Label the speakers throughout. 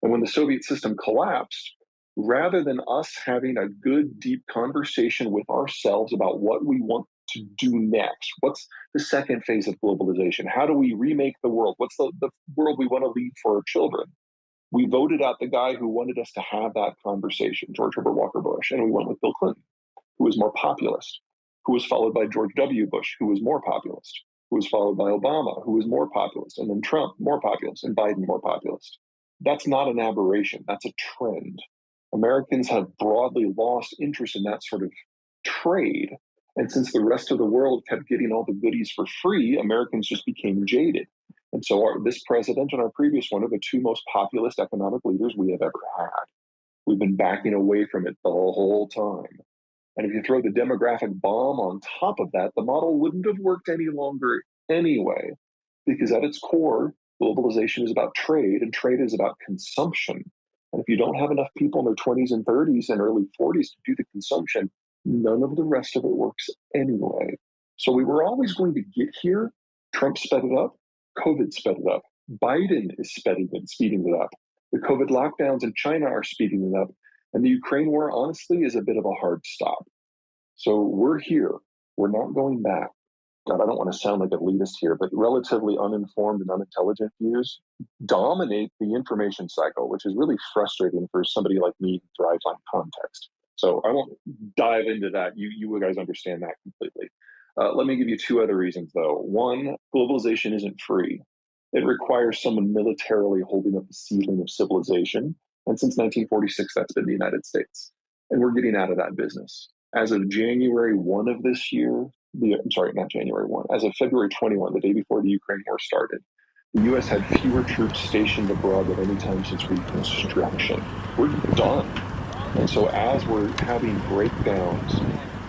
Speaker 1: And when the Soviet system collapsed, rather than us having a good, deep conversation with ourselves about what we want to do next, what's the second phase of globalization? How do we remake the world? What's the world we want to leave for our children? We voted out the guy who wanted us to have that conversation, George Herbert Walker Bush, and we went with Bill Clinton, who was more populist, who was followed by George W. Bush, who was more populist, who was followed by Obama, who was more populist, and then Trump, more populist, and Biden, more populist. That's not an aberration. That's a trend. Americans have broadly lost interest in that sort of trade. And since the rest of the world kept getting all the goodies for free, Americans just became jaded. And so this president and our previous one are the two most populist economic leaders we have ever had. We've been backing away from it the whole time. And if you throw the demographic bomb on top of that, the model wouldn't have worked any longer anyway, because at its core, globalization is about trade, and trade is about consumption. And if you don't have enough people in their 20s and 30s and early 40s to do the consumption, none of the rest of it works anyway. So we were always going to get here. Trump sped it up. COVID sped it up. Biden is speeding it up. The COVID lockdowns in China are speeding it up. And the Ukraine war, honestly, is a bit of a hard stop. So we're here. We're not going back. God, I don't want to sound like a elitist here, but relatively uninformed and unintelligent views dominate the information cycle, which is really frustrating for somebody like me who thrives on context. So I won't dive into that. You guys understand that completely. Let me give you two other reasons, though. One, globalization isn't free. It requires someone militarily holding up the ceiling of civilization. And since 1946, that's been the United States. And we're getting out of that business. As of January 1 of this year, not January 1, as of February 21, the day before the Ukraine war started, the U.S. had fewer troops stationed abroad than any time since Reconstruction. We're done. And so as we're having breakdowns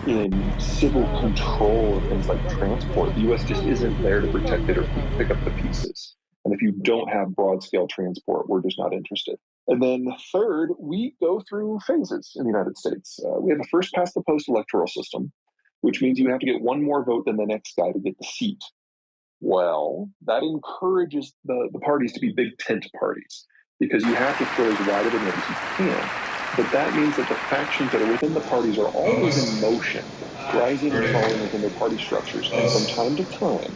Speaker 1: in civil control of things like transport, the U.S. just isn't there to protect it or pick up the pieces. And if you don't have broad-scale transport, we're just not interested. And then third, we go through phases in the United States. We have a first-past-the-post electoral system, which means you have to get one more vote than the next guy to get the seat. Well, that encourages the parties to be big tent parties because you have to throw as wide of a net as you can. But that means that the factions that are within the parties are always in motion, rising and falling within their party structures. And from time to time,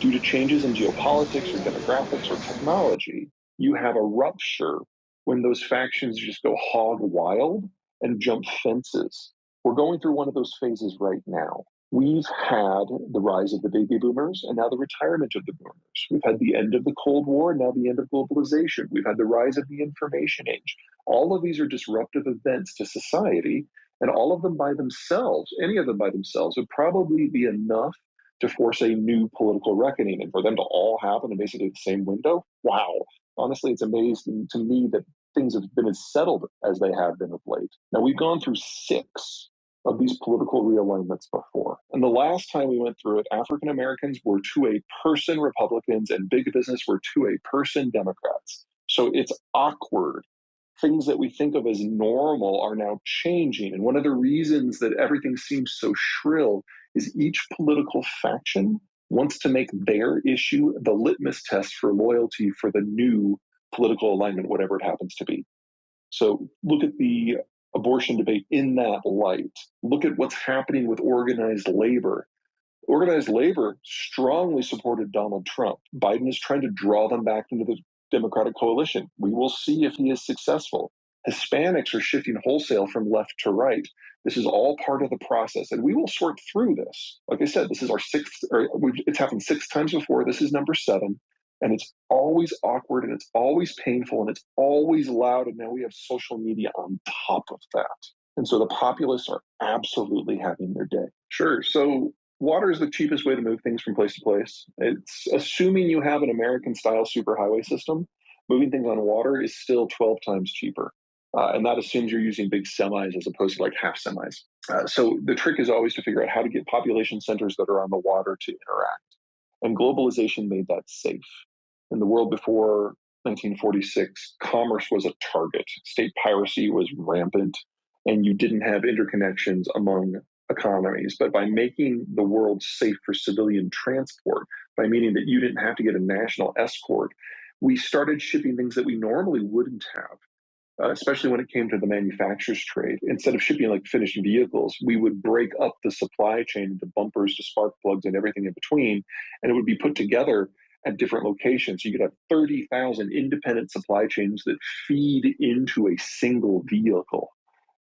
Speaker 1: due to changes in geopolitics or demographics or technology, you have a rupture when those factions just go hog wild and jump fences. We're going through one of those phases right now. We've had the rise of the baby boomers and now the retirement of the boomers. We've had the end of the Cold War and now the end of globalization. We've had the rise of the information age. All of these are disruptive events to society, and all of them by themselves, any of them by themselves, would probably be enough to force a new political reckoning. And for them to all happen in basically the same window, wow. Honestly, it's amazing to me that things have been as settled as they have been of late. Now, we've gone through 6 of these political realignments before. And the last time we went through it, African Americans were to a person Republicans and big business were to a person Democrats. So it's awkward. Things that we think of as normal are now changing. And one of the reasons that everything seems so shrill is each political faction wants to make their issue the litmus test for loyalty for the new political alignment, whatever it happens to be. So look at the abortion debate in that light. Look at what's happening with organized labor. Organized labor strongly supported Donald Trump. Biden is trying to draw them back into the Democratic coalition. We will see if he is successful. Hispanics are shifting wholesale from left to right. This is all part of the process, and we will sort through this. Like I said, this is our 6th, it's happened 6 times before. This is number 7. And it's always awkward and it's always painful and it's always loud. And now we have social media on top of that. And so the populists are absolutely having their day. Sure. So water is the cheapest way to move things from place to place. It's assuming you have an American style superhighway system. Moving things on water is still 12 times cheaper. And that assumes you're using big semis as opposed to like half semis. So the trick is always to figure out how to get population centers that are on the water to interact. And globalization made that safe. In the world before 1946, commerce was a target. State piracy was rampant, and you didn't have interconnections among economies. But by making the world safe for civilian transport, by meaning that you didn't have to get a national escort, we started shipping things that we normally wouldn't have. Especially when it came to the manufacturer's trade. Instead of shipping like finished vehicles, we would break up the supply chain into bumpers to spark plugs and everything in between, and it would be put together at different locations. You could have 30,000 independent supply chains that feed into a single vehicle.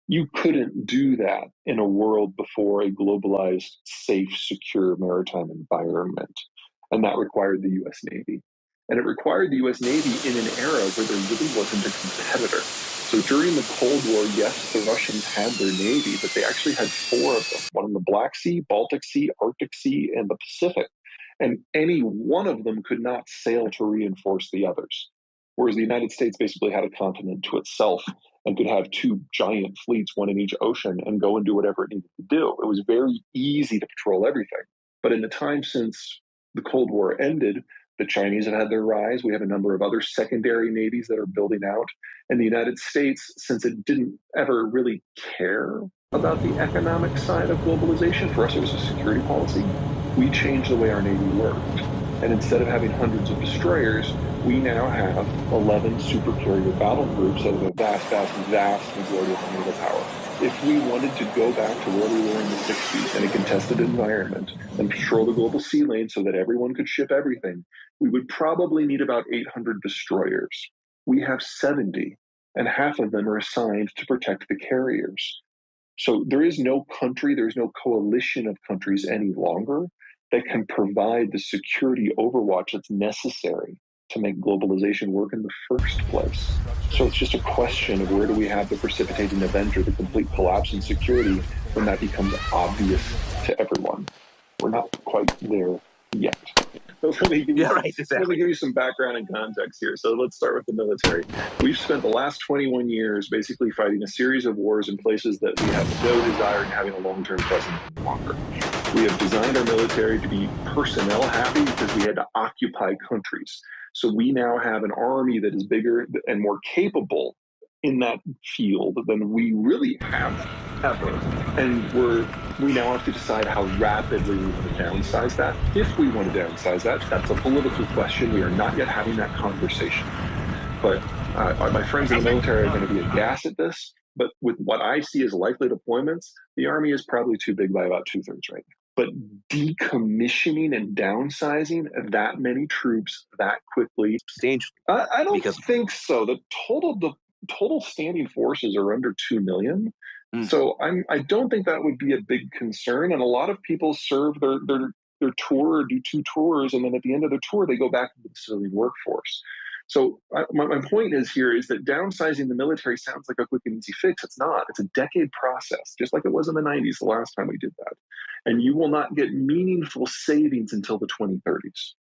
Speaker 1: You couldn't do that in a world before a globalized, safe, secure maritime environment. And that required the US Navy. And it required the US Navy in an era where there really wasn't a competitor. So during the Cold War, yes, the Russians had their Navy, but they actually had four of them, one in the Black Sea, Baltic Sea, Arctic Sea, and the Pacific. And any one of them could not sail to reinforce the others. Whereas the United States basically had a continent to itself and could have two giant fleets, one in each ocean, and go and do whatever it needed to do. It was very easy to patrol everything. But in the time since the Cold War ended, the Chinese have had their rise. We have a number of other secondary navies that are building out. And the United States, since it didn't ever really care about the economic side of globalization, for us it was a security policy, we changed the way our Navy worked. And instead of having hundreds of destroyers, we now have 11 supercarrier battle groups that are the vast majority of our naval power. If we wanted to go back to where we were in the 60s in a contested environment and patrol the global sea lane so that everyone could ship everything, we would probably need about 800 destroyers. We have 70, and half of them are assigned to protect the carriers. So there is no country, there's no coalition of countries any longer that can provide the security overwatch that's necessary to make globalization work in the first place. So it's just a question of where do we have the precipitating event or the complete collapse in security when that becomes obvious to everyone. We're not quite there yet. So let me give you some background and context here. So let's start with the military. We've spent the last 21 years basically fighting a series of wars in places that we have no desire in having a long-term presence any longer. We have designed our military to be personnel happy because we had to occupy countries. So we now have an army that is bigger and more capable in that field than we really have ever. And we now have to decide how rapidly we want to downsize that. If we want to downsize that, that's a political question. We are not yet having that conversation. But my friends in the military are going to be aghast at this. But with what I see as likely deployments, the Army is probably too big by about 2/3 right now. But decommissioning and downsizing that many troops that quickly, I don't think so. The total standing forces are under 2 million. So I don't think that would be a big concern. And a lot of people serve their tour or do 2 tours, and then at the end of the tour, they go back to the civilian workforce. So my point is that downsizing the military sounds like a quick and easy fix. It's not. It's a decade process, just like it was in the 90s, the last time we did that. And you will not get meaningful savings until the 2030s.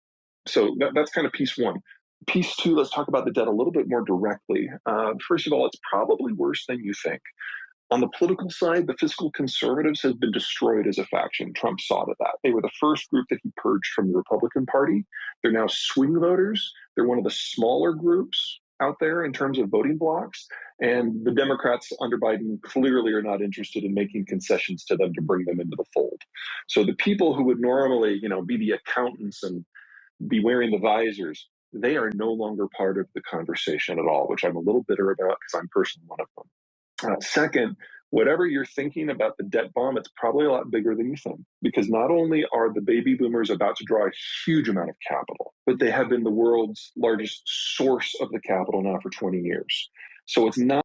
Speaker 1: So that's kind of piece one. Piece two, let's talk about the debt a little bit more directly. First of all, it's probably worse than you think. On the political side, the fiscal conservatives have been destroyed as a faction. Trump saw to that. They were the first group that he purged from the Republican Party. They're now swing voters. They're one of the smaller groups out there in terms of voting blocks. And the Democrats under Biden clearly are not interested in making concessions to them to bring them into the fold. So the people who would normally, be the accountants and be wearing the visors, they are no longer part of the conversation at all, which I'm a little bitter about because I'm personally one of them. Second, whatever you're thinking about the debt bomb, it's probably a lot bigger than you think, because not only are the baby boomers about to draw a huge amount of capital, but they have been the world's largest source of the capital now for 20 years. So it's not.